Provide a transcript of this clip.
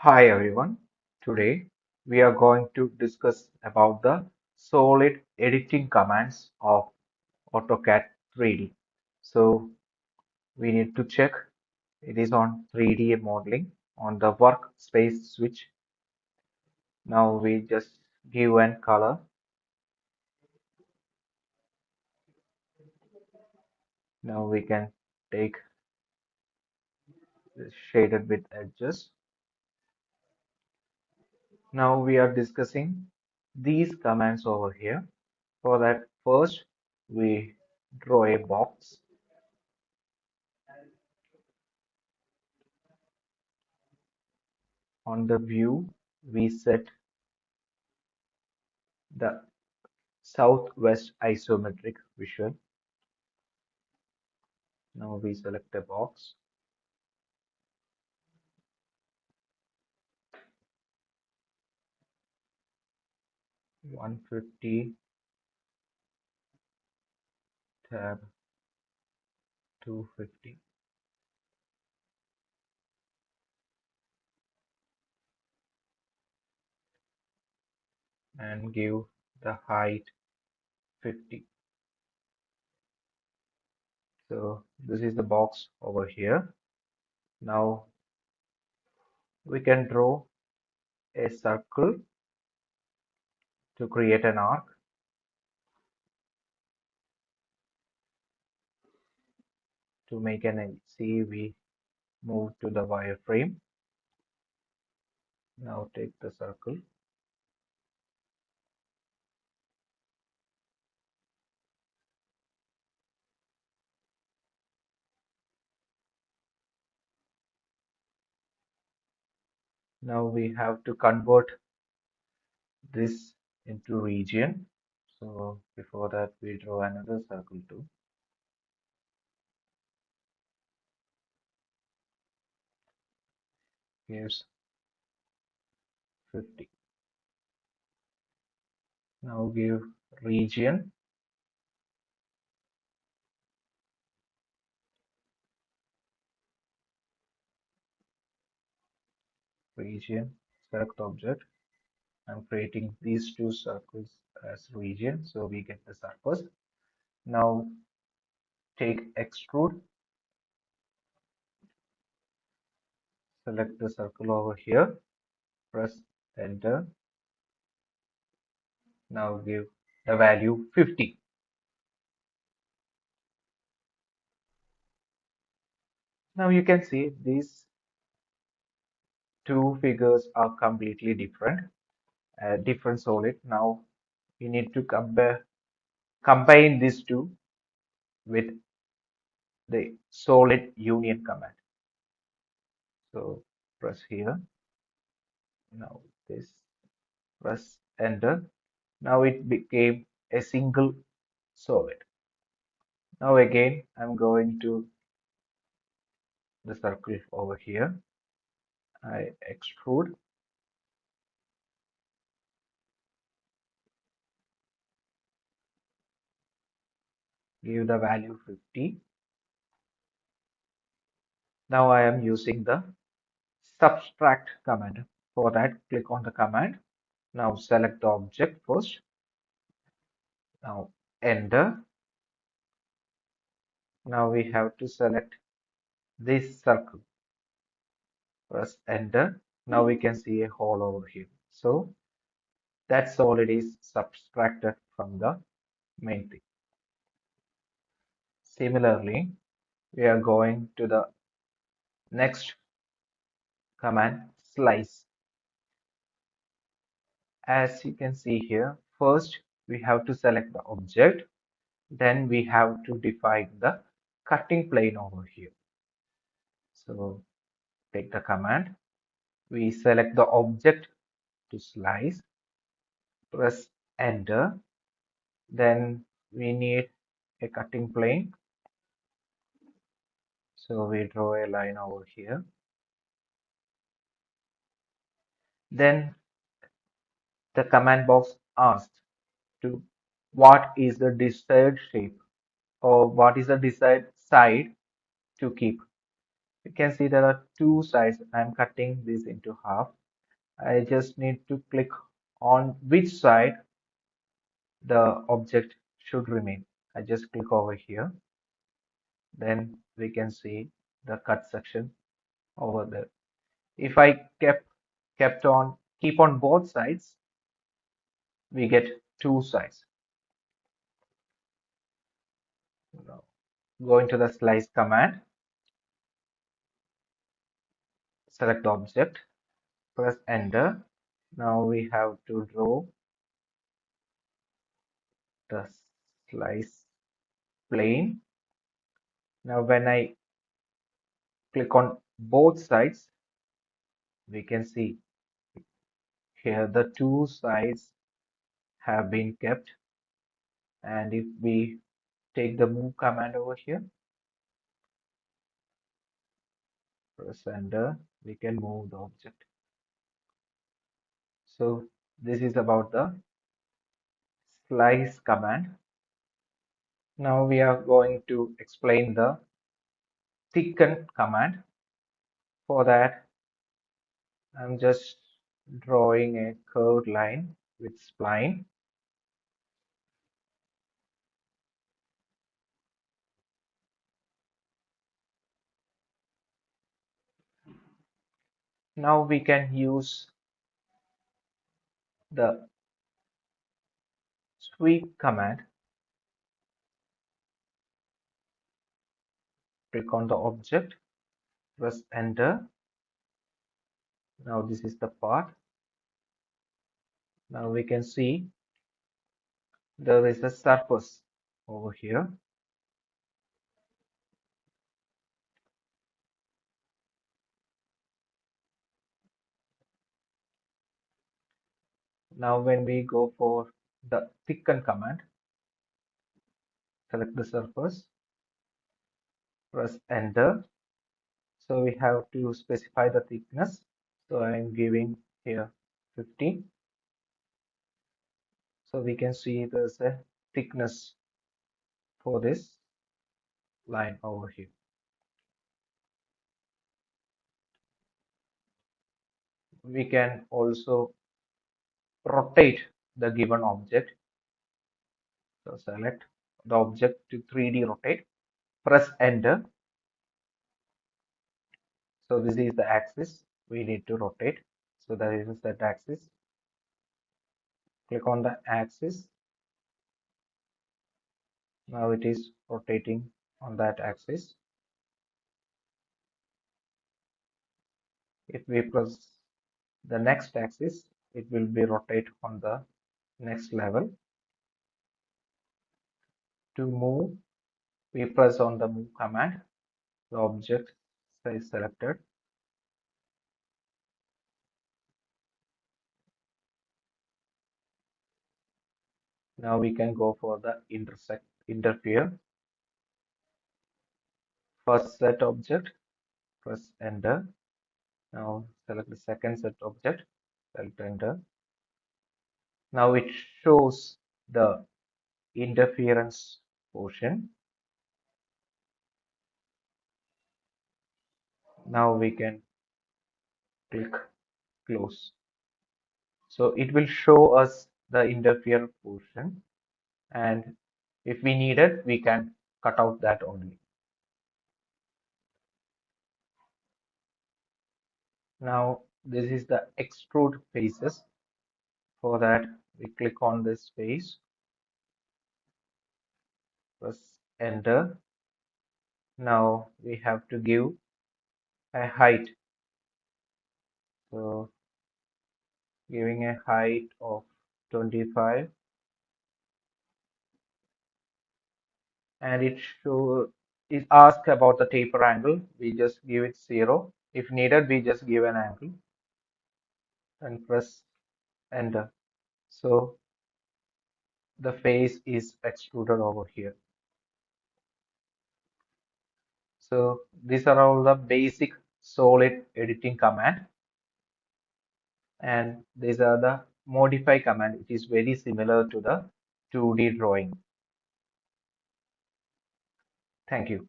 Hi everyone. Today we are going to discuss about the solid editing commands of AutoCAD 3D. So we need to check it is on 3D modeling on the workspace switch. Now we just give an color. Now we can take the shaded with edges. Now we are discussing these commands over here. For that first we draw a box. On the view, we set the southwest isometric visual. Now we select a box. 150 tab 250. And give the height 50. So this is the box over here. Now we can draw a circle to create an arc. To make an AC, we move to the wireframe. Now take the circle. Now we have to convert this into region. So before that, we draw another circle too. Gives 50. Now give region, region, select object. I'm creating these two circles as region, so we get the surface. Now take extrude, select the circle over here, press enter. Now give the value 50. Now you can see these two figures are completely different, different solid. Now you need to combine these two with the solid union command. So press here. Now this, press enter. Now it became a single solid. Now again I'm going to the circle over here. I extrude, give the value 50. Now I am using the subtract command. For that, click on the command. Now select the object first. Now enter. Now we have to select this circle. Press enter. Now we can see a hole over here. So that solid is subtracted from the main thing. Similarly, we are going to the next command, slice. As you can see here, first we have to select the object, then we have to define the cutting plane over here. So take the command, we select the object to slice, press enter, then we need a cutting plane. So we draw a line over here. Then the command box asks to what is the desired shape or what is the desired side to keep. You can see there are two sides. I'm cutting this into half. I just need to click on which side the object should remain. I just click over here. Then we can see the cut section over there. If I keep on both sides, we get two sides. Now, go into the slice command, select the object, press enter. Now we have to draw the slice plane. Now when I click on both sides, we can see here the two sides have been kept. And if we take the move command over here, press enter, we can move the object. So this is about the slice command. Now we are going to explain the thicken command. For that, I'm just drawing a curved line with spline. Now we can use the sweep command. Click on the object, press enter. Now this is the part. Now we can see there is a surface over here. Now when we go for the thicken command, select the surface, press enter. So we have to specify the thickness. So I am giving here 50. So we can see there's a thickness for this line over here. We can also rotate the given object. So select the object to 3D rotate, press enter. So this is the axis we need to rotate. So that is the Z axis. Click on the axis. Now it is rotating on that axis. If we press the next axis, it will be rotate on the next level. To move, we press on the move command. The object is selected. Now we can go for the interfere. First set object, press enter. Now select the second set object, select enter. Now it shows the interference portion. Now we can click close. So it will show us the interfere portion, and if we need it, we can cut out that only. Now this is the extrude faces. For that, we click on this face, press enter. Now we have to give a height. So giving a height of 25, and it asks about the taper angle. We just give it 0. If needed, we just give an angle and press enter. So the face is extruded over here. So these are all the basic solid editing command, and these are the modify command. It is very similar to the 2D drawing. Thank you.